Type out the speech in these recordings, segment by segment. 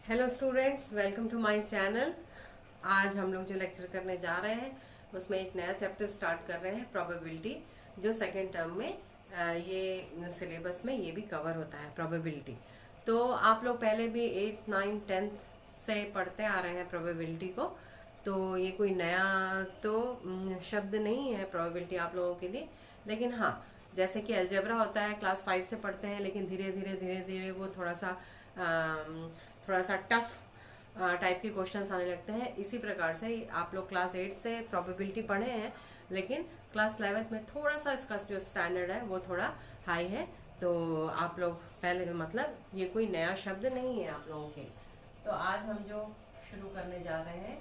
Hello students, welcome to my channel. आज हम लोग जो लेक्चर करने जा रहे हैं उसमें एक नया चैप्टर स्टार्ट कर रहे हैं, प्रोबेबिलिटी, जो सेकेंड टर्म में ये सिलेबस में ये भी कवर होता है, प्रोबेबिलिटी। तो आप लोग पहले भी 8, 9, 10 से पढ़ते आ रहे हैं प्रोबेबिलिटी को, तो ये कोई नया तो शब्द नहीं है प्रोबेबिलिटी आप लोगों के लिए। लेकिन हाँ, जैसे कि अलजेब्रा होता है, क्लास 5 से पढ़ते हैं, लेकिन धीरे धीरे वो थोड़ा सा टफ टाइप के क्वेश्चंस आने लगते हैं। इसी प्रकार से आप लोग क्लास 8 से प्रोबेबिलिटी पढ़े हैं, लेकिन क्लास 11 में थोड़ा सा इसका जो स्टैंडर्ड है वो थोड़ा हाई है। तो आप लोग पहले, मतलब ये कोई नया शब्द नहीं है आप लोगों के। तो आज हम जो शुरू करने जा रहे हैं,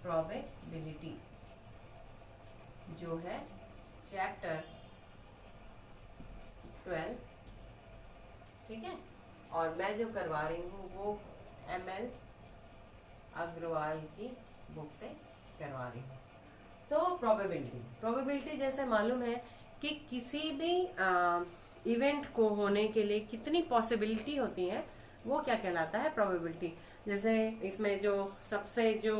प्रोबेबिलिटी, जो है चैप्टर 12, ठीक है। और मैं जो करवा रही हूँ वो ML अग्रवाल की बुक से करवा रही हूँ। तो प्रोबेबिलिटी जैसे मालूम है कि किसी भी इवेंट को होने के लिए कितनी पॉसिबिलिटी होती है, वो क्या कहलाता है, प्रोबेबिलिटी। जैसे इसमें जो सबसे जो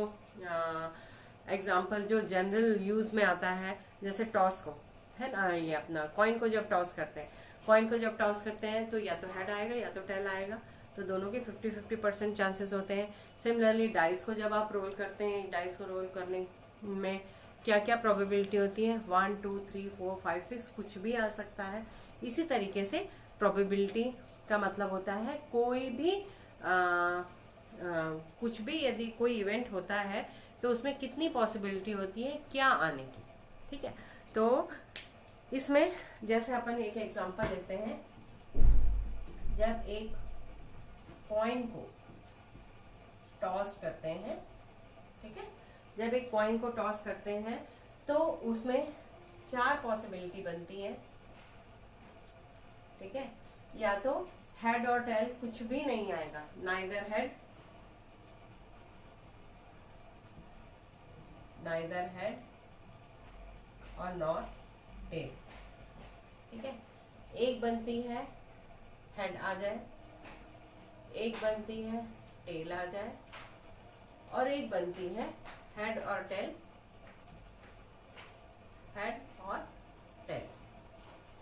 एग्जाम्पल जो जनरल यूज में आता है, जैसे टॉस को, है ना, ये अपना कॉइन को जब टॉस करते हैं, तो या तो हेड आएगा या तो टेल आएगा, तो दोनों के 50-50% चांसेस होते हैं। सिमिलरली डाइस को जब आप रोल करते हैं, डाइस को रोल करने में क्या क्या प्रोबेबिलिटी होती है, 1, 2, 3, 4, 5, 6, कुछ भी आ सकता है। इसी तरीके से प्रोबेबिलिटी का मतलब होता है कोई भी कुछ भी, यदि कोई इवेंट होता है तो उसमें कितनी पॉसिबिलिटी होती है क्या आने की, ठीक है। तो इसमें जैसे अपन एक एग्जांपल देते हैं, जब एक कॉइन को टॉस करते हैं, ठीक है, जब एक कॉइन को टॉस करते हैं तो उसमें 4 पॉसिबिलिटी बनती है, ठीक है। या तो हेड और टेल, कुछ भी नहीं आएगा, नाइदर हेड और नॉट टेल, ठीक है। एक बनती है हेड आ जाए, एक बनती है टेल आ जाए, और एक बनती है हेड और टेल,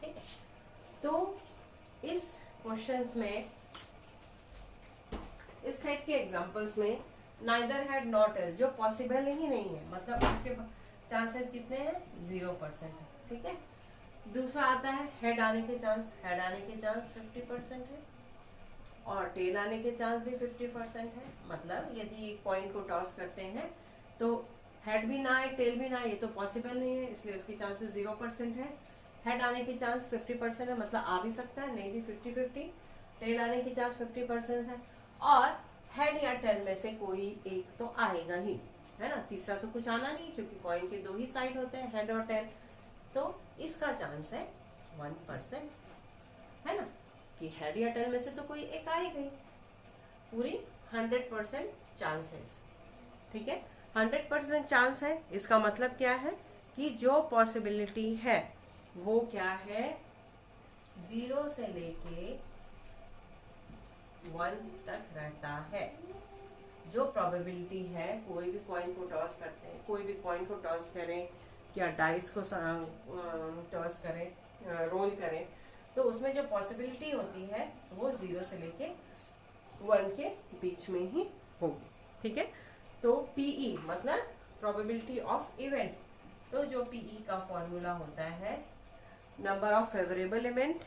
ठीक है। तो इस क्वेश्चंस में, इस टाइप के एग्जांपल्स में नाइदर हेड नॉट टेल जो पॉसिबल ही नहीं है, मतलब उसके चांसेस कितने हैं, 0% है, ठीक है। दूसरा आता है हेड आने के चांस 50% है, और टेल आने के चांस भी 50% है। मतलब यदि एक कॉइन को टॉस करते हैं तो हेड भी ना आए टेल भी ना आए, ये तो पॉसिबल नहीं है, इसलिए उसकी चांसेस 0% है। हेड आने की चांस 50% है, मतलब आ भी सकता है, नहीं भी 50-50। टेल आने की चांस 50% है, और हेड या टेल में से कोई एक तो आएगा ही, है ना, तीसरा तो कुछ आना नहीं, क्योंकि कॉइन के 2 ही साइड होते हैं, हेड और टेल। तो इसका चांस है 1%, है ना, कि हेड या टेल में से तो कोई एक आएगा ही। पूरी 100% चांस है, ठीक है। 100% चांस है, इसका मतलब क्या है कि जो पॉसिबिलिटी है वो क्या है, 0 से लेके 1 तक रहता है। जो प्रोबेबिलिटी है, कोई भी कॉइन को टॉस करते हैं, कोई भी कॉइन को टॉस करें या डाइस को टॉस करें, रोल करें, तो उसमें जो पॉसिबिलिटी होती है वो 0 से लेके 1 के बीच में ही होगी, ठीक है। तो PE मतलब प्रोबेबिलिटी ऑफ इवेंट, तो जो PE का फॉर्मूला होता है, नंबर ऑफ फेवरेबल इवेंट,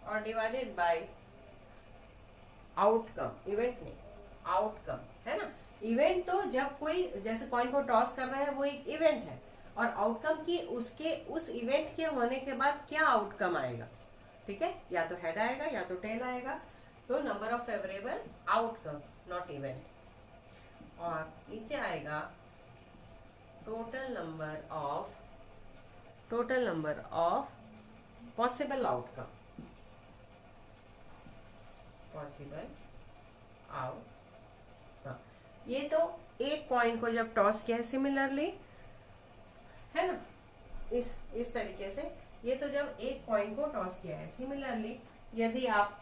और डिवाइडेड बाय आउटकम, इवेंट नहीं, आउटकम, है ना। इवेंट तो जब कोई, जैसे कॉइन को टॉस कर रहा है, वो एक इवेंट है, और आउटकम की उसके उस इवेंट के होने के बाद क्या आउटकम आएगा, ठीक है, या तो हेड आएगा या तो टेल आएगा। तो number of favourable outcome, not event. और नीचे आएगा total number of possible outcome, ये तो एक कॉइन को जब टॉस किया है, सिमिलरली, है ये तो जब एक कॉइन को टॉस किया है। सिमिलरली यदि आप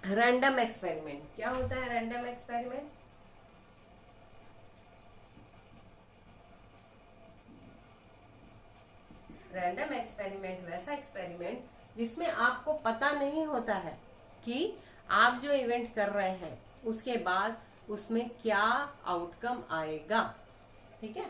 रैंडम एक्सपेरिमेंट, क्या होता है रैंडम एक्सपेरिमेंट? रैंडम एक्सपेरिमेंट वैसा एक्सपेरिमेंट जिसमें आपको पता नहीं होता है कि आप जो इवेंट कर रहे हैं उसके बाद उसमें क्या आउटकम आएगा। ठीक है,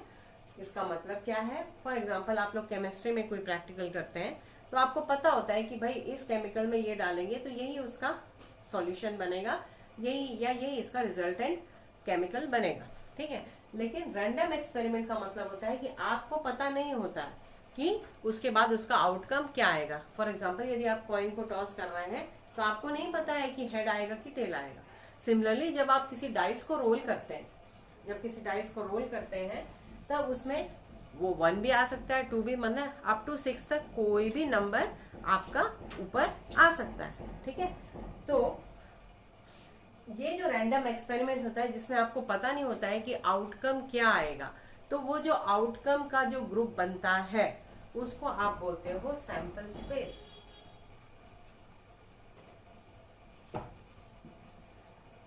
इसका मतलब क्या है? फॉर एग्जांपल आप लोग केमिस्ट्री में कोई प्रैक्टिकल करते हैं तो आपको पता होता है कि भाई इस केमिकल में ये डालेंगे तो यही उसका सॉल्यूशन बनेगा, यही इसका रिजल्टेंट केमिकल बनेगा। ठीक है, लेकिन रैंडम एक्सपेरिमेंट का मतलब होता है कि आपको पता नहीं होता कि उसके बाद उसका आउटकम क्या आएगा। फॉर एग्जाम्पल यदि आप कॉइन को टॉस कर रहे हैं तो आपको नहीं पता है कि हेड आएगा कि टेल आएगा। सिमिलरली जब आप किसी डाइस को रोल करते हैं, तब उसमें वो 1 भी आ सकता है, 2 भी, मतलब अप टू 6 तक कोई भी नंबर आपका ऊपर आ सकता है। ठीक है, तो ये जो रैंडम एक्सपेरिमेंट होता है जिसमें आपको पता नहीं होता है कि आउटकम क्या आएगा, तो वो जो आउटकम का जो ग्रुप बनता है उसको आप बोलते हो सैंपल स्पेस,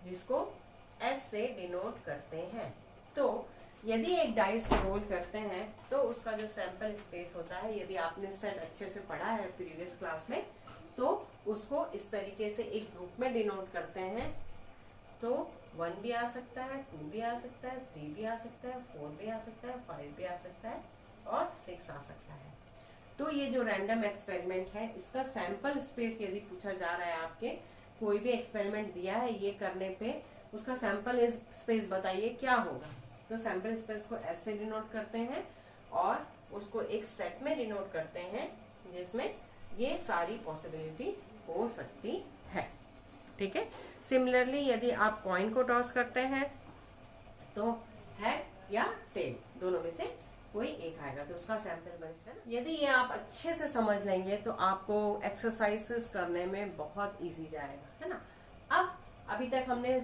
जिसको S से डिनोट करते हैं। तो यदि एक डाइस को रोल करते हैं तो उसका जो सैंपल स्पेस होता है, यदि आपने सेट अच्छे से पढ़ा है प्रीवियस क्लास में, तो उसको इस तरीके से एक ग्रुप में डिनोट करते हैं। तो 1 भी आ सकता है, 2 भी आ सकता है, 3 भी आ सकता है, 4 भी आ सकता है, 5 भी आ सकता है और 6 आ सकता है। तो ये जो रैंडम एक्सपेरिमेंट है इसका सैंपल स्पेस यदि पूछा जा रहा है, आपके कोई भी एक्सपेरिमेंट दिया है ये करने पे, उसका सैंपल स्पेस बताइए क्या होगा। तो सैंपल स्पेस को S से डिनोट करते हैं और उसको एक सेट में डिनोट करते हैं जिसमें ये सारी पॉसिबिलिटी हो सकती है। ठीक है, सिमिलरली यदि आप कॉइन को टॉस करते हैं तो हेड या टेल दोनों में से कोई एक आएगा, तो उसका सैंपल बनेगा। यदि ये आप अच्छे से समझ लेंगे तो आपको एक्सरसाइजेस करने में बहुत इजी जाएगा, है ना। अब अभी तक हमने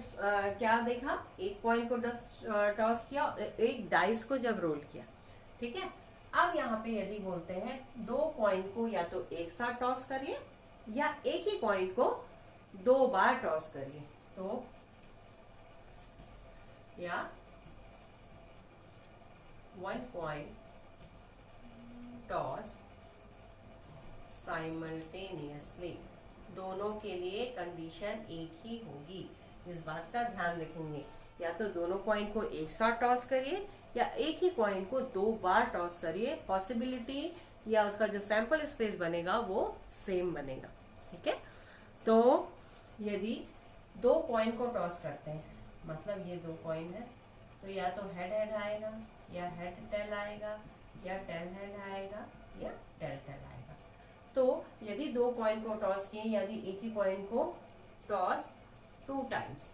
क्या देखा, एक कॉइन को टॉस किया और एक डाइस को जब रोल किया। ठीक है, अब यहाँ पे यदि बोलते हैं 2 कॉइन को या तो एक साथ टॉस करिए या एक ही कॉइन को 2 बार टॉस करिए, तो या 1 कॉइन टॉस साइमल्टेनियसली, दोनों के लिए कंडीशन एक ही होगी। इस बात का ध्यान रखेंगे, या तो दोनों कॉइन को एक साथ टॉस करिए या एक ही कॉइन को 2 बार टॉस करिए, पॉसिबिलिटी या उसका जो सैंपल स्पेस बनेगा वो सेम बनेगा। ठीक है, तो यदि 2 कॉइन को टॉस करते हैं, मतलब ये 2 कॉइन है, तो या तो हेड हेड आएगा या हेड टेल आएगा या टेल हेड आएगा या टेल टेल आएगा। तो यदि 2 कॉइन को टॉस किए, यदि एक ही कॉइन को टॉस 2 टाइम्स,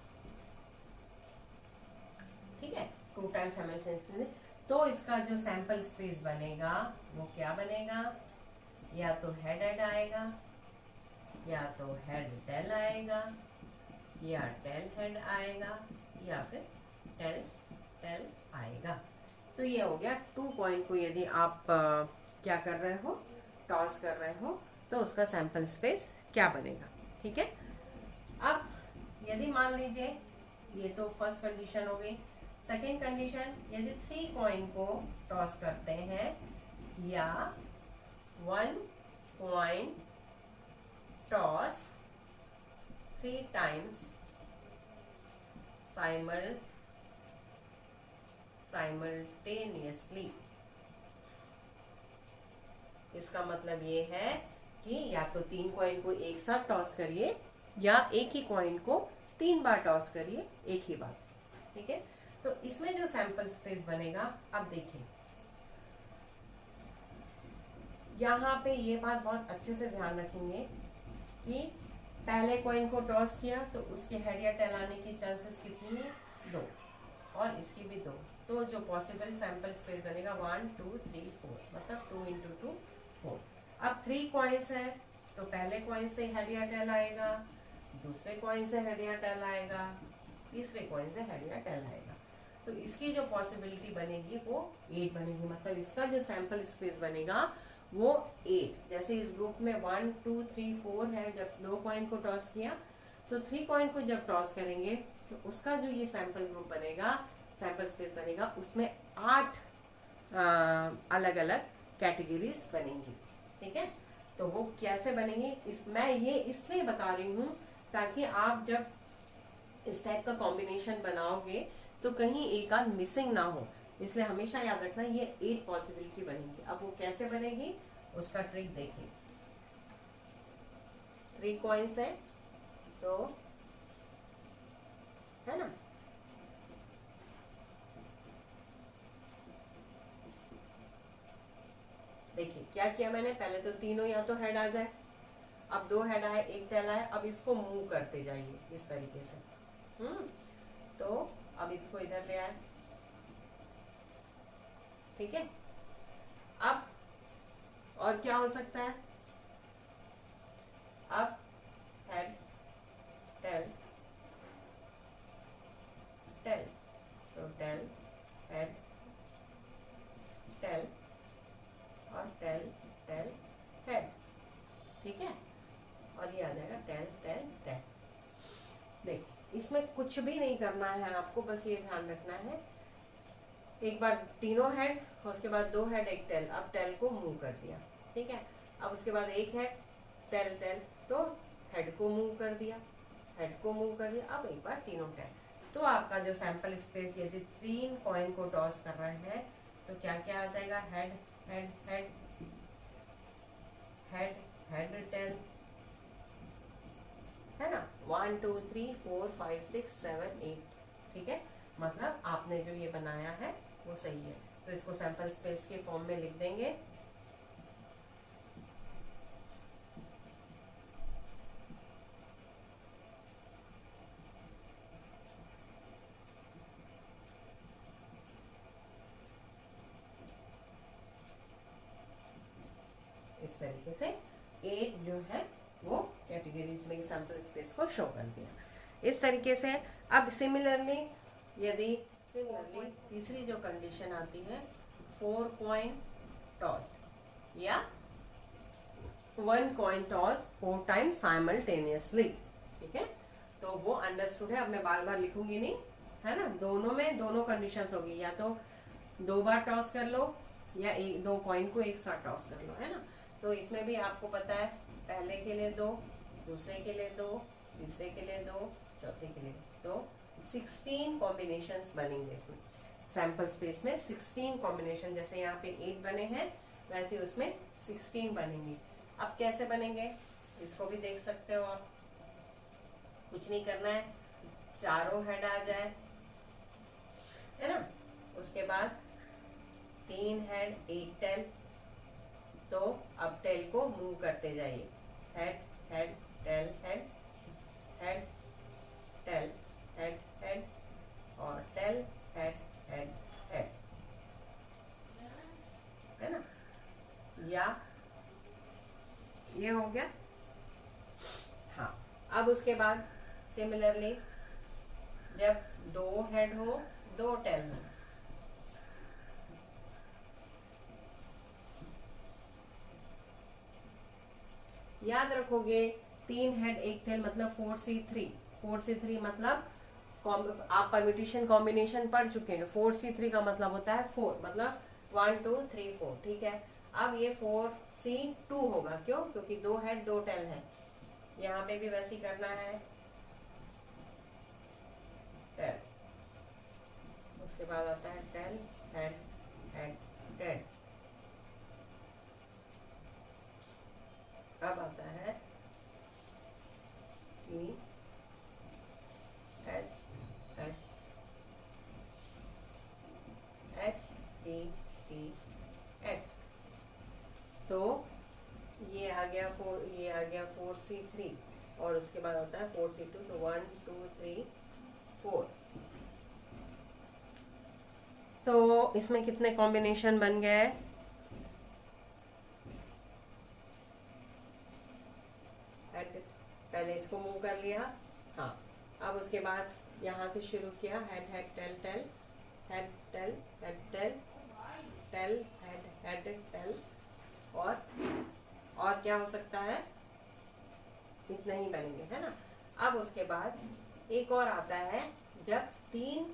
ठीक है, 2 टाइम्स साइमल्टेनियसली, तो इसका जो सैंपल स्पेस बनेगा वो क्या बनेगा, या तो हेड हेड आएगा या तो हेड टेल आएगा या टेल हेड आएगा या फिर टेल टेल आएगा। तो ये हो गया 2 कॉइन को यदि आप क्या कर रहे हो, टॉस कर रहे हो, तो उसका सैंपल स्पेस क्या बनेगा। ठीक है, अब यदि मान लीजिए ये तो फर्स्ट कंडीशन हो गई। सेकेंड कंडीशन, यदि 3 कॉइन को टॉस करते हैं या 1 कॉइन टॉस 3 टाइम्स साइमल्टेनियसली, इसका मतलब ये है कि या तो 3 कॉइन को एक साथ टॉस करिए या एक ही कॉइन को 3 बार टॉस करिए एक ही बार। ठीक है, तो इसमें जो सैंपल स्पेस बनेगा, अब देखिए यहाँ पे ये बात बहुत अच्छे से ध्यान रखेंगे कि पहले कॉइन को टॉस किया तो उसके हेड या टेल आने की चांसेस कितनी है, 2, और इसकी भी 2, तो जो पॉसिबल सैंपल स्पेस बनेगा 1 2 3 4, मतलब 2 × 2 4। अब 3 कॉइन्स है तो पहले कॉइन से हेड या टेल आएगा, दूसरे कॉइन से हेड या टेल आएगा, तीसरे कॉइन से हेड या टेल आएगा, तो इसकी जो पॉसिबिलिटी बनेगी वो 8 बनेगी, मतलब इसका जो सैंपल स्पेस बनेगा वो 8, जैसे इस ग्रुप में 1 2 3 4 है, जब 2 कॉइन को टॉस किया तो 3 कॉइन को जब टॉस करेंगे तो उसका जो ये सैंपल ग्रुप बनेगा, सैंपल स्पेस बनेगा, उसमें 8 अलग अलग कैटेगरीज बनेंगी। ठीक है, तो वो कैसे बनेंगी, मैं ये इसलिए बता रही हूँ ताकि आप जब इस टाइप का कॉम्बिनेशन बनाओगे तो कहीं एक आध मिसिंग ना हो, इसलिए हमेशा याद रखना ये 8 पॉसिबिलिटी बनेगी। अब वो कैसे बनेगी उसका ट्रिक देखिए। 3 कॉइन्स है तो है ना, देखिए क्या किया मैंने, पहले तो तीनों या तो हेड आ जाए, अब 2 हेड आए 1 टेल आए, अब इसको मूव करते जाइए इस तरीके से। तो अब इसको इधर ले आए। ठीक है, अब और क्या हो सकता है, अब हेड टेल टेल, तो टेल हेड टेल और टेल टेल हेड। ठीक है, और ये आ जाएगा टेल टेल टेल। देखिए इसमें कुछ भी नहीं करना है आपको, बस ये ध्यान रखना है, एक बार तीनों हेड, उसके बाद 2 हेड 1 टेल, अब टेल को मूव कर दिया। ठीक है, अब उसके बाद 1 हेड टेल टेल, तो हेड को मूव कर दिया, हेड को मूव कर दिया, अब एक बार तीनों टेल। तो आपका जो सैंपल स्पेस, यदि 3 कॉइन को टॉस कर रहे हैं तो क्या क्या आ जाएगा, head head head head head tail, है ना, 1 2 3 4 5 6 7 8। ठीक है, मतलब आपने जो ये बनाया है वो सही है, तो इसको सैंपल स्पेस के फॉर्म में लिख देंगे। इस तरीके से 8 जो है वो कैटेगरीज में सैंपल स्पेस को शो कर दिया इस तरीके से। अब सिमिलरली यदि तीसरी जो कंडीशन आती है 4 कॉइन टॉस या 1 कॉइन टॉस 4 टाइम्स साइमल्टेनियसली। ठीक है, तो वो अंडरस्टूड है, अब मैं बार बार लिखूंगी नहीं, है ना, दोनों में दोनों कंडीशंस होगी, या तो 2 बार टॉस कर लो या 2 कॉइन को एक साथ टॉस कर लो, है ना। तो इसमें भी आपको पता है, पहले के लिए 2, दूसरे के लिए 2, तीसरे के लिए 2, चौथे के लिए, तो 16 कॉम्बिनेशंस बनेंगे इसमें सैंपल स्पेस में। 16 कॉम्बिनेशन, जैसे यहाँ पे 8 बने हैं वैसे उसमें 16 बनेंगे। अब कैसे बनेंगे इसको भी देख सकते हो आप, कुछ नहीं करना है, चारों हेड आ जाए, है ना, उसके बाद 3 हेड 1 टेल, तो अब टेल को मूव करते जाइए, head head tail head head tail head head और टेल हेड हेड हेड, है ना, या ये हो गया। हाँ, अब उसके बाद सिमिलरली जब 2 हेड हो 2 टेल हो, याद रखोगे 3 हेड 1 टेल मतलब 4C3, 4C3 मतलब आप परम्यूटेशन कॉम्बिनेशन पढ़ चुके हैं, 4C3 का मतलब होता है 4, मतलब 1 2 3 4। ठीक है, अब ये 4C2 होगा, क्यों, क्योंकि 2 हेड 2 टेल है, यहाँ पे भी वैसे ही करना है, टेल, उसके बाद आता है टेल हेड हेड टेल, अब आता है E H H H E E H, तो ये आ गया 4, ये आ गया 4C3 और उसके बाद आता है 4C2, तो 1 2 3 4। तो इसमें कितने कॉम्बिनेशन बन गए, पहले इसको मूव कर लिया। हाँ, अब उसके बाद यहाँ से शुरू किया, head head tail tail head tail head tail tail head head tail और क्या हो सकता है, इतना ही बनेंगे, है ना। अब उसके बाद एक और आता है जब 3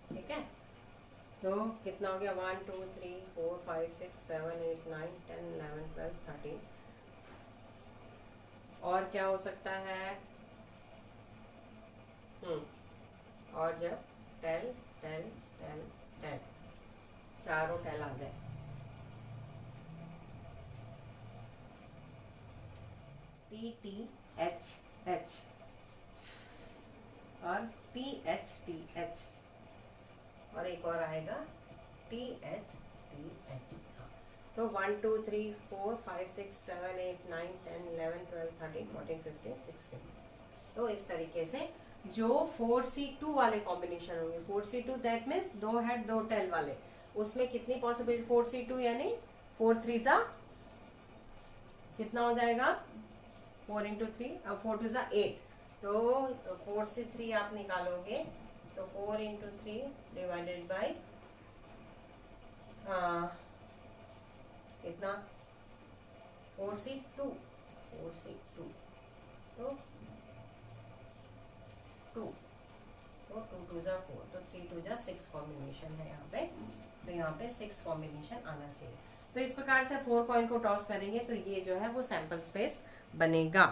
ठीक है, तो कितना हो गया, 1 2 3 4 5 6 7 8 9 10 11 12 13। और क्या हो सकता है, और जब 10 10 10 10 चारों 10 आ जाए, टी टी एच एच और टी एच और एक और आएगा टी एच। तो 1 2 3 4 5 6 7 8 9 10 11 12 13 14 15 16। तो इस तरीके से जो 4C2 वाले कॉम्बिनेशन होंगे, 4C2 that means 2 head 2 tell वाले, उसमें कितनी पॉसिबिलिटी, 4C2 यानी 4 3 सा कितना हो जाएगा, 4 इंटू 3 और 4 2 सा 8, तो 4 से 3 आप निकालोगे तो 4 इंटू 3 डिवाइडेड बाई कितना, 4C2 तो 2, तो 2 2 जा 4, तो 3 2 जा 6 कॉम्बिनेशन है यहाँ पे, तो यहाँ पे 6 कॉम्बिनेशन आना चाहिए। तो इस प्रकार से 4 कॉइन को टॉस करेंगे तो ये जो है वो सैंपल स्पेस बनेगा।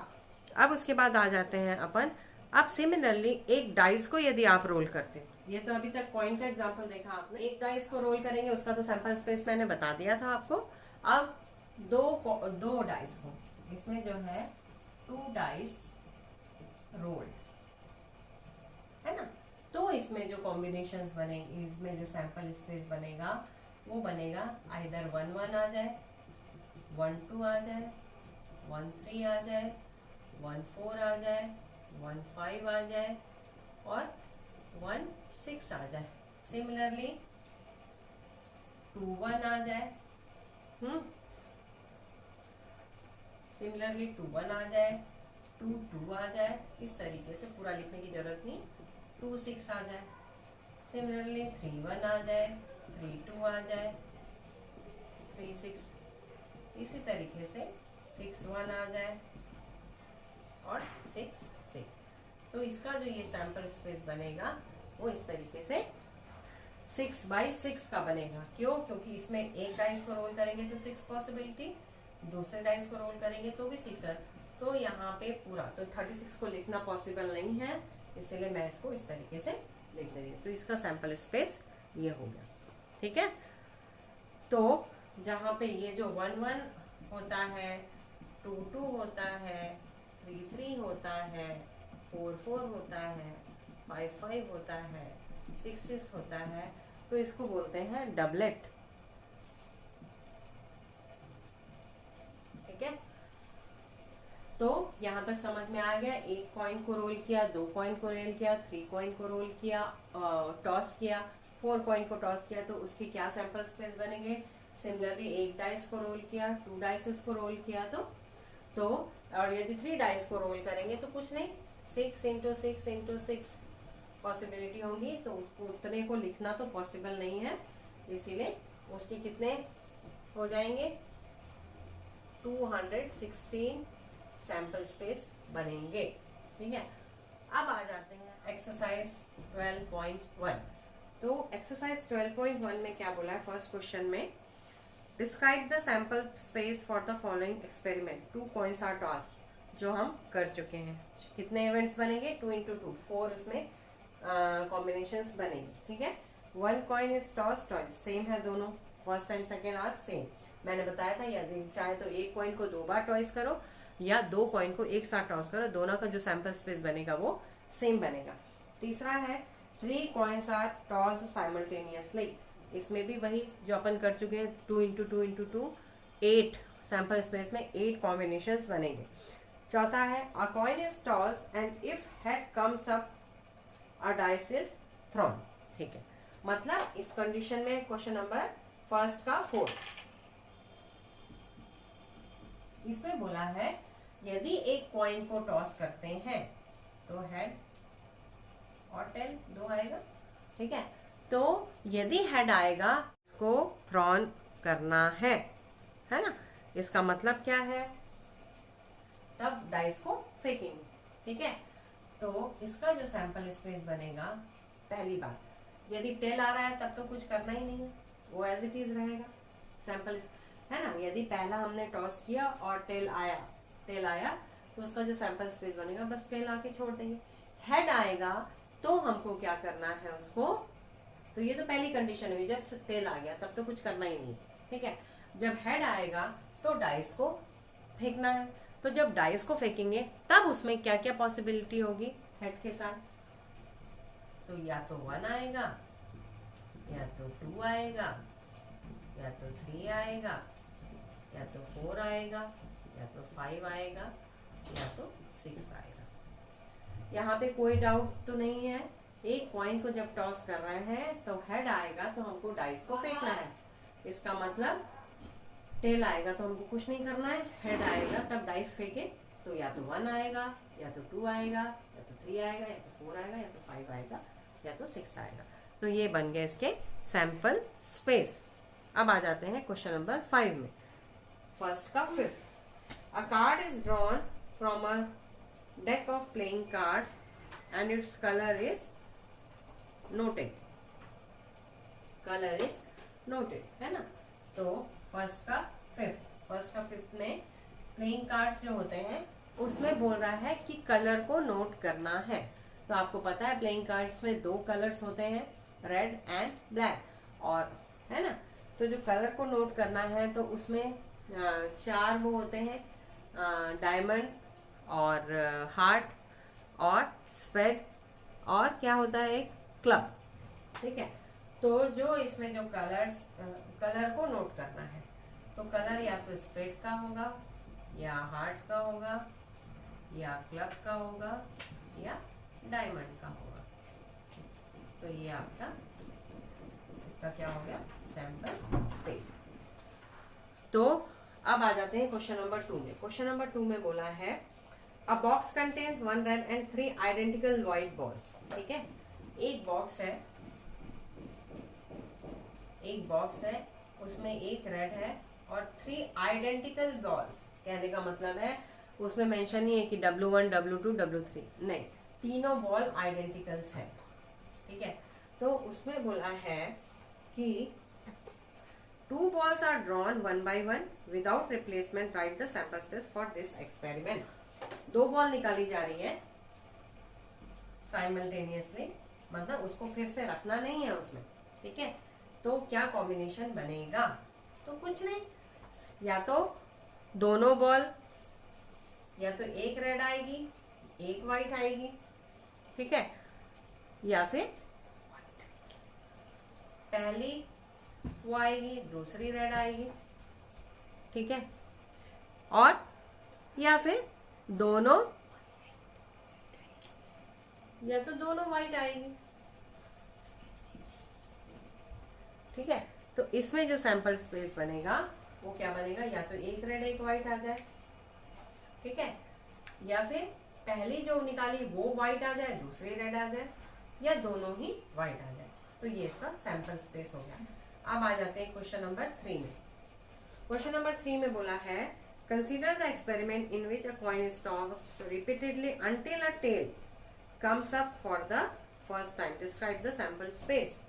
अब उसके बाद आ जाते हैं अपन, अब सिमिलरली एक डाइस को यदि आप रोल करते हैं, ये तो अभी तक कॉइन का एग्जांपल देखा आपने, एक डाइस को रोल करेंगे उसका तो सैंपल स्पेस मैंने बता दिया था आपको। अब दो डाइस को, इसमें जो है 2 डाइस रोल्ड, है ना, तो इसमें जो कॉम्बिनेशंस बनेंगे, इसमें जो सैंपल स्पेस बनेगा वो बनेगा आइदर 1 1 आ जाए, 1 2 आ जाए, 1 3 आ जाए, 1 4 आ जाए, 1 5 आ जाए और 1 6 आ जाए। सिमिलरली 2 1 आ जाए, सिमिलरली 2 1 आ जाए, 2 2 आ जाए, इस तरीके से पूरा लिखने की जरूरत नहीं, 2 6 आ जाए, सिमिलरली 3 1 आ जाए, 3 2 आ जाए, 3 6, इसी तरीके से 6 1 आ जाए और 6 6। तो इसका जो ये सैंपल स्पेस बनेगा वो इस तरीके से 6 बाई 6 का बनेगा। क्यों? क्योंकि इसमें एक डाइस को रोल करेंगे तो 6 पॉसिबिलिटी, दूसरे डाइस को रोल करेंगे तो भी 6 है, तो यहाँ पे पूरा तो 36 को लिखना पॉसिबल नहीं है, इसलिए मैं इसको इस तरीके से लिख दे रही हूँ। तो इसका सैंपल स्पेस ये हो गया, ठीक है। तो जहाँ पे ये जो 1 1 होता है, 2 2 होता है, 3 3 होता है, 4 4 होता है, 5 5 होता है, 6 6 होता है, तो इसको बोलते हैं डबलेट, ठीक है। तो यहाँ तक समझ में आ गया, एक कॉइन को रोल किया, 2 कॉइन को रोल किया, 3 कॉइन को रोल किया, टॉस किया, 4 कॉइन को टॉस किया, तो उसके क्या सैंपल स्पेस बनेंगे। सिमिलरली एक डाइस को रोल किया, 2 डाइसेस को रोल किया, तो और यदि 3 डाइस को रोल करेंगे तो कुछ नहीं, 6 इंटू 6 इंटू 6 पॉसिबिलिटी होंगी, तो उसको उतने को लिखना तो पॉसिबल नहीं है, इसीलिए उसके कितने हो जाएंगे, 216 सैंपल स्पेस बनेंगे, ठीक है। अब आ जाते हैं एक्सरसाइज 12.1। तो एक्सरसाइज 12.1 में क्या बोला है, फर्स्ट क्वेश्चन में describe the sample space for the following experiment, 2 coins are tossed, जो हम कर चुके हैं। कितने इवेंट्स बनेंगे, 2 इंटू 2, 4 उसमें कॉम्बिनेशंस बनेंगे, ठीक है। 1 कॉइन इज टॉस, सेम है दोनों, first and second are same. मैंने बताया था यदि चाहे तो एक कॉइन को 2 बार टॉस करो या 2 कॉइन को एक साथ टॉस करो, दोनों का जो सैंपल स्पेस बनेगा वो सेम बनेगा। तीसरा है 3 कॉइन्स आर टॉस साइमल्टेनियसली, इसमें भी वही जो अपन कर चुके हैं, 2 इंटू 2 इंटू 2, 8 सैंपल स्पेस में 8 कॉम्बिनेशंस बनेंगे। चौथा है अ coin is tossed and if head comes up a dice is throne, ठीक है, मतलब इस कंडीशन में क्वेश्चन नंबर फर्स्ट का 4, इसमें बोला है यदि एक कॉइन को टॉस करते हैं तो हेड और टेल दो आएगा, ठीक है। तो यदि हेड आएगा इसको थ्रॉन करना है ना, इसका मतलब क्या है, तब डाइस को फेंकेंगे, ठीक है। तो इसका जो सैंपल स्पेस बनेगा, पहली बात यदि टेल आ रहा है तब तो कुछ करना ही नहीं है, वो एज इट इज रहेगा सैंपल, है ना। यदि पहला हमने टॉस किया और टेल आया तो उसका जो सैंपल स्पेस बनेगा बस टेल आके छोड़ देंगे। हेड आएगा तो हमको क्या करना है उसको, तो ये तो पहली कंडीशन हुई, जब टेल आ गया तब तो कुछ करना ही नहीं, ठीक है। जब हेड आएगा तो डाइस को फेंकना है, तो जब डाइस को फेंकेंगे तब उसमें क्या क्या पॉसिबिलिटी होगी हेड के साथ, तो या तो 1 आएगा, या तो 2 आएगा, या तो 3 आएगा, या तो 4 आएगा, या तो 5 आएगा, या तो 6 आएगा। यहाँ पे कोई डाउट तो नहीं है, एक कॉइन को जब टॉस कर रहे हैं तो हेड आएगा तो हमको डाइस को फेंकना है, इसका मतलब टेल आएगा तो हमको कुछ नहीं करना है, हेड आएगा तब डाइस फेंके तो या तो 1 आएगा, या तो 2 आएगा, या तो 3 आएगा, या तो 4 आएगा, या तो 5 आएगा, या तो 6 आएगा। तो ये बन गए इसके सैंपल स्पेस। अब आ जाते हैं क्वेश्चन नंबर 5 में, फर्स्ट का 5th। A card is drawn from a deck of playing cards and its color is noted. Color is noted, है ना। तो फर्स्ट का 5th में प्लेइंग कार्ड्स जो होते हैं उसमें बोल रहा है कि कलर को नोट करना है। तो आपको पता है प्लेइंग कार्ड्स में 2 कलर्स होते हैं, रेड एंड ब्लैक, और है ना। तो जो कलर को नोट करना है तो उसमें 4 वो होते हैं, डायमंड और हार्ट और स्पेड और क्या होता है एक क्लब, ठीक है। तो जो इसमें जो कलर को नोट करना है, तो कलर या तो स्पेड का होगा, या हार्ट का होगा, या क्लब का होगा, या डायमंड का होगा। तो ये आपका इसका क्या हो गया, सैंपल स्पेस। तो अब आ जाते हैं क्वेश्चन नंबर 2 में। क्वेश्चन नंबर 2 में बोला है अ box contains 1 red and 3 identical white balls, ठीक है। एक बॉक्स है, उसमें एक रेड है और 3 आइडेंटिकल बॉल्स, कहने का मतलब है उसमें मेंशन नहीं है कि W1 W2 W3, नहीं, तीनों बॉल आइडेंटिकल्स है, ठीक है। तो उसमें बोला है कि 2 balls are drawn 1 by 1 without replacement. Write the sample space for this experiment. 2 ball निकाली जा रही है साइमल्टेनियसली, मतलब उसको फिर से रखना नहीं है उसमें, ठीक है। तो क्या कॉम्बिनेशन बनेगा, तो कुछ नहीं, या तो दोनों बॉल, या तो एक रेड आएगी एक वाइट आएगी, ठीक है, या फिर पहली वो आएगी दूसरी रेड आएगी, ठीक है, और या फिर दोनों, या तो दोनों वाइट आएगी, ठीक है। तो इसमें जो सैंपल स्पेस बनेगा वो क्या बनेगा, या तो एक रेड एक वाइट आ जाए, ठीक है, या फिर पहली जो निकाली वो वाइट आ जाए दूसरी रेड आ जाए, या दोनों ही वाइट आ जाए। तो ये इसका सैंपल स्पेस हो गया। अब आ जाते हैं क्वेश्चन नंबर 3 में। क्वेश्चन नंबर 3 में बोला है consider the experiment in which a coin is tossed repeatedly until a tail comes up for the first time. Describe the sample space.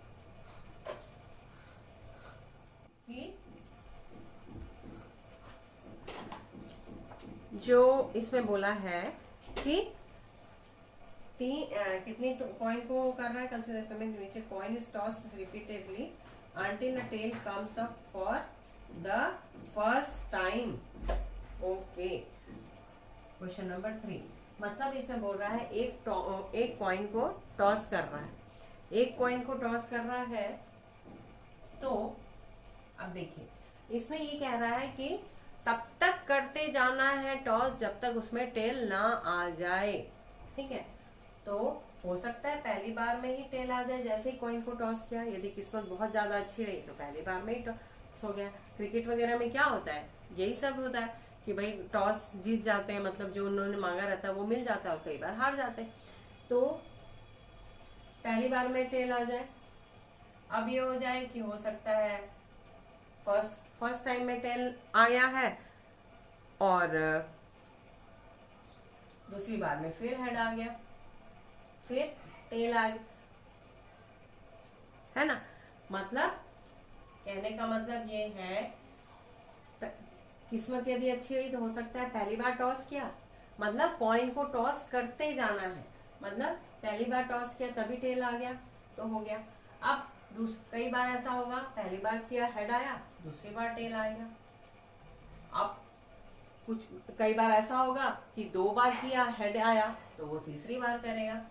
जो इसमें बोला है कि कितनी कॉइन को कर रहा है consider experiment in which a coin is tossed repeatedly until a tail comes up for the first time. Okay. Question number 3, मतलब इसमें बोल रहा है एक कॉइन को टॉस कर रहा है, एक कॉइन को टॉस कर रहा है। तो अब देखिए इसमें ये कह रहा है कि तब तक करते जाना है टॉस जब तक उसमें टेल ना आ जाए, ठीक है। तो हो सकता है पहली बार में ही टेल आ जाए, जैसे ही कॉइन को टॉस किया, यदि किस्मत बहुत ज्यादा अच्छी रही तो पहली बार में ही टॉस हो गया। क्रिकेट वगैरह में क्या होता है, यही सब होता है कि भाई टॉस जीत जाते हैं, मतलब जो उन्होंने मांगा रहता है वो मिल जाता है, और कई बार हार जाते हैं। तो पहली बार में टेल आ जाए। अब ये हो जाए कि हो सकता है फर्स्ट टाइम में टेल आया है और दूसरी बार में फिर हेड आ गया, फिर टेल आ गया, है ना। मतलब कहने का मतलब ये है, किस्मत यदि अच्छी रही तो हो सकता है पहली बार टॉस किया, मतलब कॉइन को टॉस करते जाना है, मतलब पहली बार टॉस किया तभी टेल आ गया तो हो गया। अब कई बार ऐसा होगा, पहली बार किया हेड आया, दूसरी बार टेल आएगा। अब कुछ कई बार ऐसा होगा कि 2 बार किया हेड आया तो वो तीसरी बार करेगा,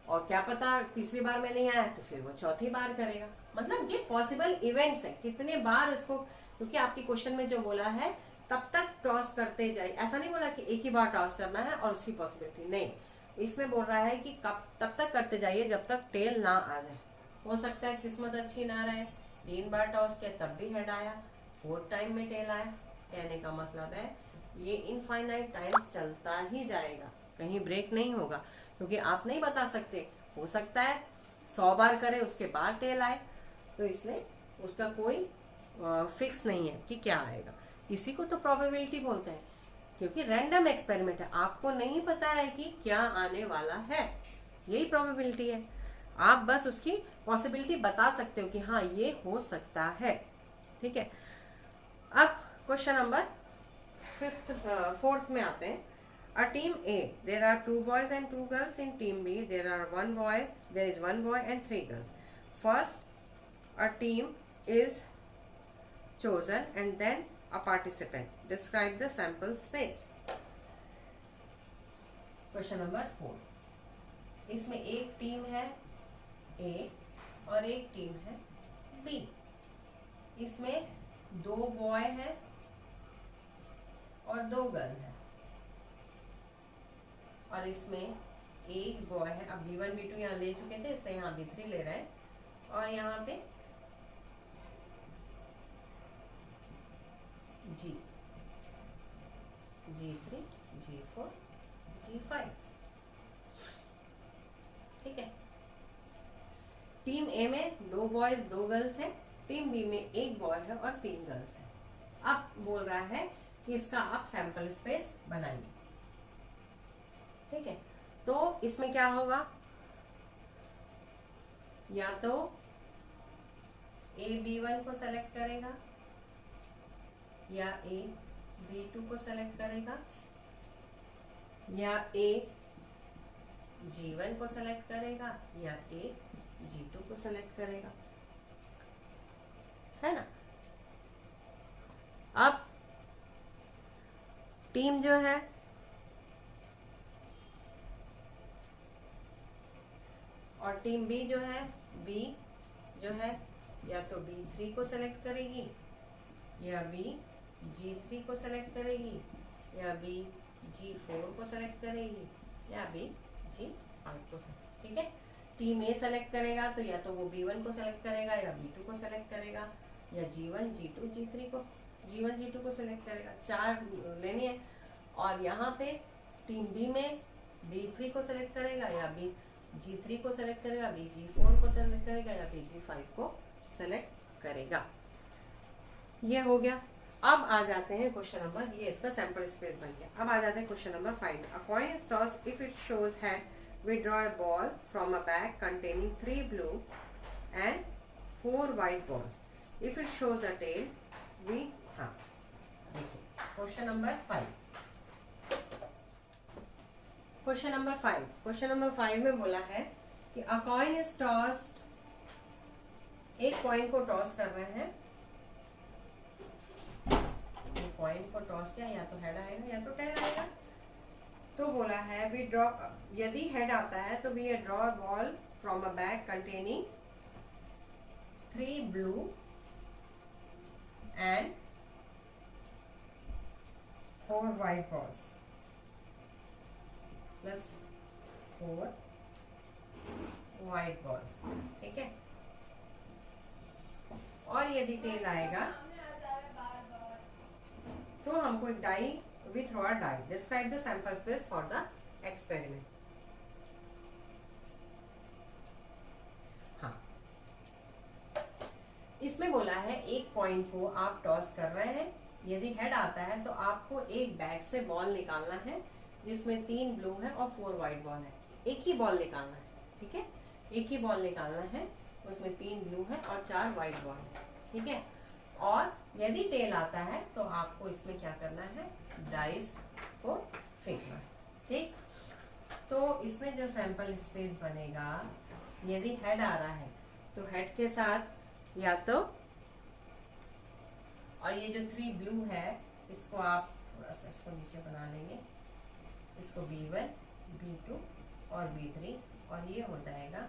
और क्या पता तीसरी बार में नहीं आया तो फिर वो चौथी बार करेगा। मतलब ये पॉसिबल इवेंट्स है, कितने बार इसको, क्योंकि आपकी क्वेश्चन में जो बोला है तब तक टॉस करते जाए, ऐसा नहीं बोला कि एक ही बार टॉस करना है और उसकी पॉसिबिलिटी नहीं, इसमें बोल रहा है कि कब तब तक करते जाइए जब तक टेल ना आ जाए। हो सकता है किस्मत अच्छी ना रहे, 3 बार टॉस किया तब भी हेड आया, 4th टाइम में टेल आया। कहने का मतलब है ये इनफाइनाइट टाइम्स चलता ही जाएगा, कहीं ब्रेक नहीं होगा, क्योंकि आप नहीं बता सकते, हो सकता है 100 बार करे उसके बाद टेल आए, तो इसलिए उसका कोई फिक्स नहीं है कि क्या आएगा। इसी को तो प्रोबेबिलिटी बोलते हैं, क्योंकि रैंडम एक्सपेरिमेंट है, आपको नहीं पता है कि क्या आने वाला है, यही प्रोबेबिलिटी है। आप बस उसकी पॉसिबिलिटी बता सकते हो कि हाँ ये हो सकता है, ठीक है। अब क्वेश्चन नंबर 4th में आते हैं। A team A, there are 2 boys and 2 girls. In team B, there is 1 boy and 3 girls. First, a team is chosen and then a participant. Describe the sample space. Question number 4. इसमें एक team है A और एक team है B. इसमें 2 boy है और 2 girl है, और इसमें एक बॉय है। अब B1 B2 यहाँ ले चुके थे, इसलिए यहाँ B3 ले रहे हैं, और यहाँ पे G3 G4 G5, ठीक है। टीम ए में 2 बॉयज 2 गर्ल्स है, टीम बी में 1 बॉय है और 3 गर्ल्स है। अब बोल रहा है कि इसका आप सैंपल स्पेस बनाइए, ठीक है। तो इसमें क्या होगा, या तो ए B1 को सेलेक्ट करेगा, या ए B2 को सेलेक्ट करेगा, या ए G1 को सेलेक्ट करेगा, या ए G2 को सेलेक्ट करेगा, है ना। अब टीम जो है और टीम बी जो है, बी जो है या तो B3 को सेलेक्ट करेगी, या बी G3 को सेलेक्ट करेगी, या बी G4 को सेलेक्ट करेगी, या बी G5 को सेलेक्ट, ठीक है। टीम ए सेलेक्ट करेगा तो या तो वो B1 को सेलेक्ट करेगा, या B2 को सेलेक्ट करेगा, या G1 G2 G3 को G1 G2 को सेलेक्ट करेगा, 4 लेनी है। और यहाँ पे टीम बी में B3 को सेलेक्ट करेगा, या बी G3 को सेलेक्ट करेगा, बी G4 को सेलेक्ट करेगा, या बी G5 को सेलेक्ट करेगा। ये हो गया। अब आ जाते हैं क्वेश्चन नंबर, ये इसका सैंपल स्पेस बन गया। अब आ जाते हैं question number 5। A coin is tossed, if it shows had, we draw a ball from a bag containing 3 blue and 4 white balls. If it shows a tail, we देखिए question number 5। Question number 5 में बोला है कि a coin is tossed, एक coin को toss कर रहे हैं, एक कॉइन को टॉस किया, या तो हेड आएगा या तो टेल आएगा। तो बोला है वी ड्रॉ, यदि हेड आता है तो we draw ball from a bag containing 3 blue and 4 white balls, plus 4 white balls, ठीक है। और यदि टेल आएगा तो हमको एक die with rod die, describe the sample space for the experiment. हाँ, इसमें बोला है एक पॉइंट को आप टॉस कर रहे हैं, यदि हेड आता है तो आपको एक बैग से बॉल निकालना है जिसमें 3 ब्लू है और 4 व्हाइट बॉल है। एक ही बॉल निकालना है, ठीक है, एक ही बॉल निकालना है, उसमें 3 ब्लू है और 4 व्हाइट बॉल है, ठीक है। और यदि टेल आता है तो आपको इसमें क्या करना है, डाइस को फेंकना है, ठीक। तो इसमें जो सैंपल स्पेस बनेगा, यदि हेड आ रहा है तो हेड के साथ या तो, और ये जो 3 ब्लू है इसको आप थोड़ा सा इसको नीचे बना लेंगे, इसको B1 B2 और B3, और ये हो जाएगा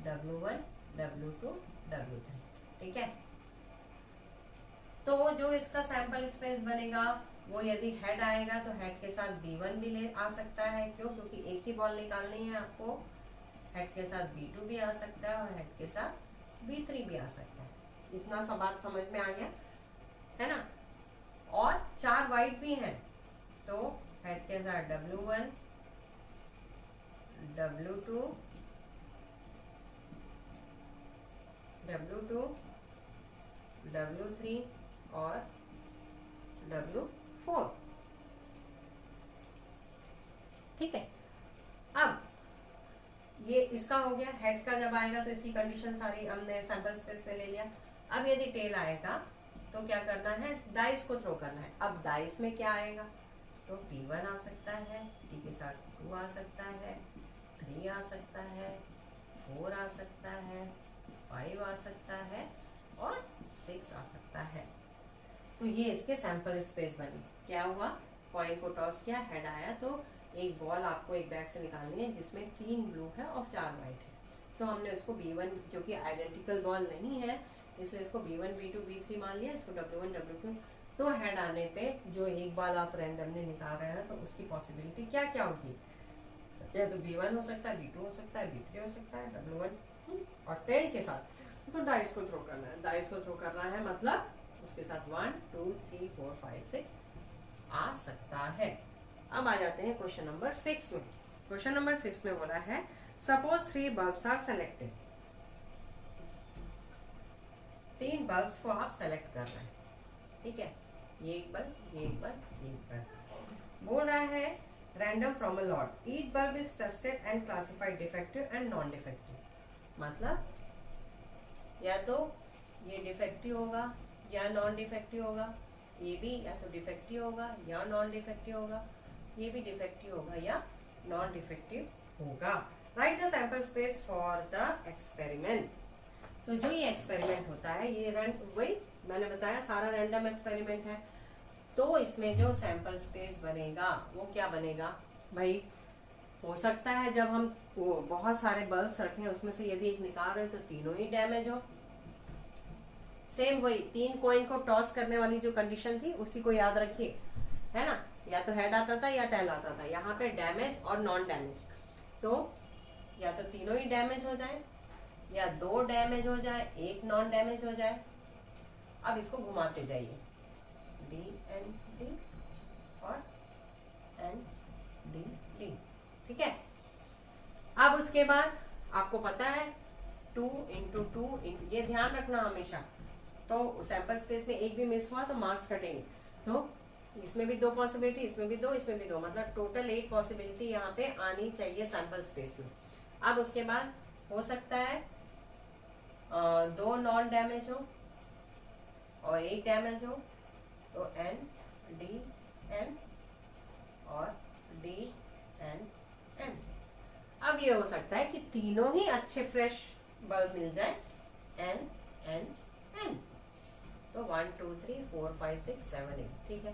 W1 W2 W3, ठीक है। तो जो इसका सैंपल स्पेस बनेगा वो यदि हेड आएगा तो हेड के साथ B1 भी ले आ सकता है, क्यों, क्योंकि एक ही बॉल निकालनी है आपको। हेड के साथ B2 भी आ सकता है और हेड के साथ B3 भी आ सकता है। इतना सा बात समझ में आ गया है ना। और 4 व्हाइट भी हैं तो हेड के साथ W1 W2 W2 W3 और W4, ठीक है। अब ये इसका हो गया, हेड का जब आएगा तो इसकी कंडीशन सारी हमने सैंपल स्पेस पे ले लिया। अब यदि टेल आएगा तो क्या करना है, डाइस को थ्रो करना है। अब डाइस में क्या आएगा, तो P1 आ सकता है, P के साथ 2 आ सकता है, 3 आ सकता है, 4 आ सकता है, 5 आ सकता है और 6 आ सकता है। तो ये इसके सैंपल स्पेस बनी। क्या हुआ, कॉइन को टॉस किया, हेड आया तो एक बॉल आपको एक बैग से निकालनी है जिसमें 3 ब्लू है और 4 व्हाइट है। तो हमने उसको B1, क्योंकि आइडेंटिकल बॉल नहीं है इसलिए इसको B1 B2 B3 मान लिया, इसको W1 W2। तो हेड आने पे जो एक बॉल आप रैंडमली निकाल रहे हैं तो उसकी पॉसिबिलिटी क्या क्या होगी, या तो B1 हो सकता है, B2 हो सकता है, B3 हो सकता है, W1 और टेल के साथ तो डाइस को थ्रो करना है। डाइस को थ्रो करना है मतलब उसके साथ 1 2 3 4 5 6 आ सकता है। अब आ जाते हैं क्वेश्चन नंबर 6 में। क्वेश्चन नंबर 6 में बोला है suppose 3 bulbs are selected. 3 bulbs को आप सेलेक्ट कर रहे हैं, ठीक है। ये एक बल्ब, ये एक बल्ब, ये एक बल्ब। बोल रहा है random from a lot, each bulb is tested and classified defective and non defective. मतलब या तो ये डिफेक्टिव होगा या नॉन डिफेक्टिव होगा, ये भी या तो डिफेक्टिव होगा या नॉन डिफेक्टिव होगा, ये भी डिफेक्टिव होगा या नॉन डिफेक्टिव होगा। Right the sample space for the experiment. तो जो ये एक्सपेरिमेंट होता है ये वही मैंने बताया सारा रैंडम एक्सपेरिमेंट है। तो इसमें जो सैंपल स्पेस बनेगा वो क्या बनेगा भाई, हो सकता है जब हम वो बहुत सारे बल्ब्स रखें उसमें से यदि एक निकाल रहे हैं तो तीनों ही डैमेज हो। सेम वही 3 कॉइन को टॉस करने वाली जो कंडीशन थी उसी को याद रखिए, है ना। या तो हेड आता था या टेल आता था, यहाँ पे डैमेज और नॉन डैमेज। तो या तो तीनों ही डैमेज हो जाए या 2 डैमेज हो जाए, 1 नॉन डैमेज हो जाए। अब इसको घुमाते जाइए, D N D और N D D, ठीक है। अब उसके बाद आपको पता है 2 × 2 ये ध्यान रखना हमेशा। तो सैंपल स्पेस में एक भी मिस हुआ तो मार्क्स कटेंगे। तो इसमें भी 2 पॉसिबिलिटी, इसमें भी 2, इसमें भी 2, मतलब टोटल 8 पॉसिबिलिटी यहाँ पे आनी चाहिए सैंपल स्पेस में। अब उसके बाद हो सकता है 2 नॉन डैमेज हो और 1 डैमेज हो, तो N D N और D N N। अब ये हो सकता है कि तीनों ही अच्छे फ्रेश बल्ब मिल जाए, N N N। तो 1 2 3 4 5 6 7 8, ठीक है।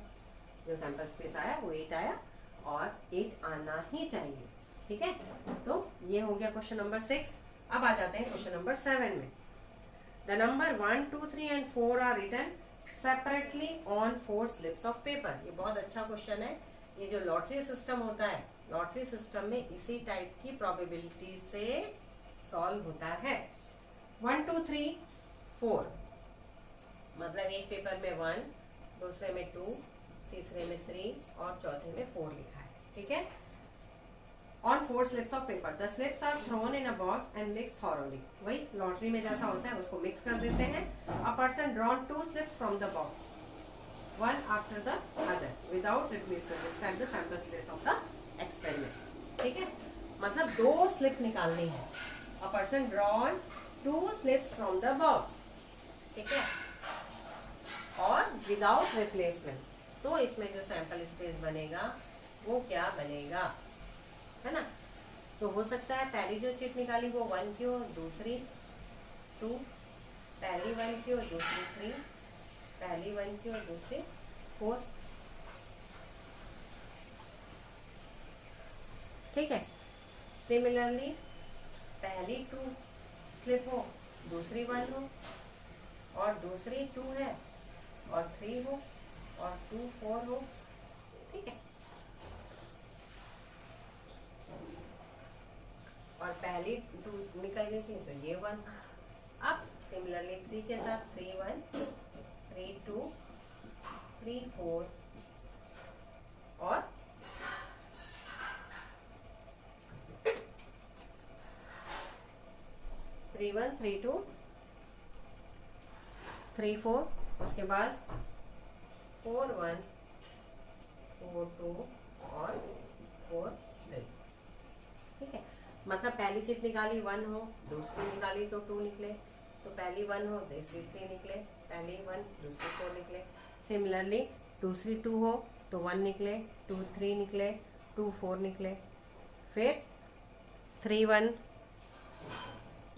जो सैंपल स्पेस आया वो 8 आया और 8 आना ही चाहिए, ठीक है। तो ये हो गया क्वेश्चन नंबर 6। अब आ जाते हैं क्वेश्चन नंबर 7 में। The number 1 2 3 and 4 are written separately on 4 slips of paper. ये बहुत अच्छा क्वेश्चन है। ये जो लॉटरी सिस्टम होता है लॉटरी सिस्टम में इसी टाइप की प्रोबेबिलिटी से सॉल्व होता है। 1 2 3 4 मतलब एक पेपर में 1, दूसरे में 2, तीसरे में 3 और चौथे में 4 लिखा है। ठीक है। On 4 slips of paper, the slips are thrown in a box and mixed thoroughly. वही लॉटरी में जैसा होता है उसको मिक्स कर देते हैं। A person drawn 2 slips from the box, one after the other, without replacement. Describe the sample space of the experiment. ठीक है, मतलब 2 स्लिप निकालनी है। A person drawn 2 slips from the box. ठीक है, और विदाउट रिप्लेसमेंट। तो इसमें जो सैंपल स्पेस बनेगा वो क्या बनेगा, है ना। तो हो सकता है पहली जो चिट निकाली वो 1 की हो, दूसरी 2, पहली 1 की हो, दूसरी 3, पहली 1 की हो, दूसरी 4। ठीक है। सिमिलरली पहली 2 स्लिप हो, दूसरी 1 हो, और दूसरी 2 है और 3 हो, और 2 4 हो। ठीक है। और पहली 2 निकल गई थी तो ये 1। अब सिमिलरली 3 के साथ 3 1, 3 2, 3 4 और 3 1 3 2 3 4, उसके बाद 4 1 4 2 और 4 3। ठीक है, मतलब पहली चिट निकाली 1 हो, दूसरी निकाली तो 2 निकले, तो पहली 1 हो, दूसरी 3 निकले, पहली 1 दूसरी 4 निकले। सिमिलरली दूसरी 2 हो तो 1 निकले, 2 3 निकले, 2 4 निकले, फिर 3 1,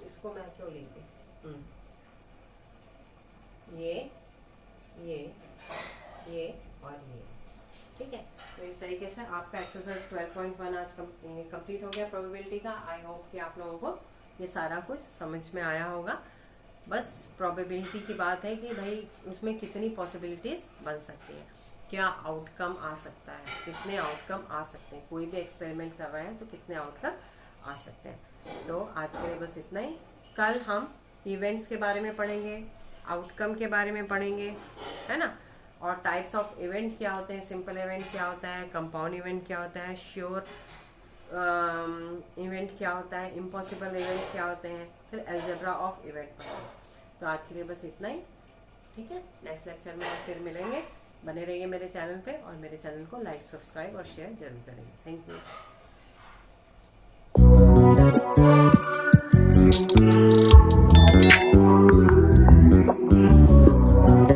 इसको मैं क्यों लिखती, ये और ये। ठीक है, तो इस तरीके से आपका एक्सरसाइज 12.1 आज कंप्लीट हो गया प्रोबेबिलिटी का। आई होप कि आप लोगों को ये सारा कुछ समझ में आया होगा। बस प्रोबेबिलिटी की बात है कि भाई उसमें कितनी पॉसिबिलिटीज बन सकती है, क्या आउटकम आ सकता है, कितने आउटकम आ सकते हैं। कोई भी एक्सपेरिमेंट कर रहे हैं तो कितने आउटकम आ सकते हैं। तो आज के लिए बस इतना ही। कल हम इवेंट्स के बारे में पढ़ेंगे, आउटकम के बारे में पढ़ेंगे, है ना, और टाइप्स ऑफ इवेंट क्या होते हैं, सिंपल इवेंट क्या होता है, कंपाउंड इवेंट क्या होता है, श्योर इवेंट क्या होता है, इम्पॉसिबल इवेंट क्या होते हैं, फिर अलजेब्रा ऑफ इवेंट पढ़ेंगे। तो आज के लिए बस इतना ही। ठीक है, नेक्स्ट लेक्चर में फिर मिलेंगे। बने रहिए मेरे चैनल पे और मेरे चैनल को लाइक सब्सक्राइब और शेयर जरूर करेंगे। Thank you.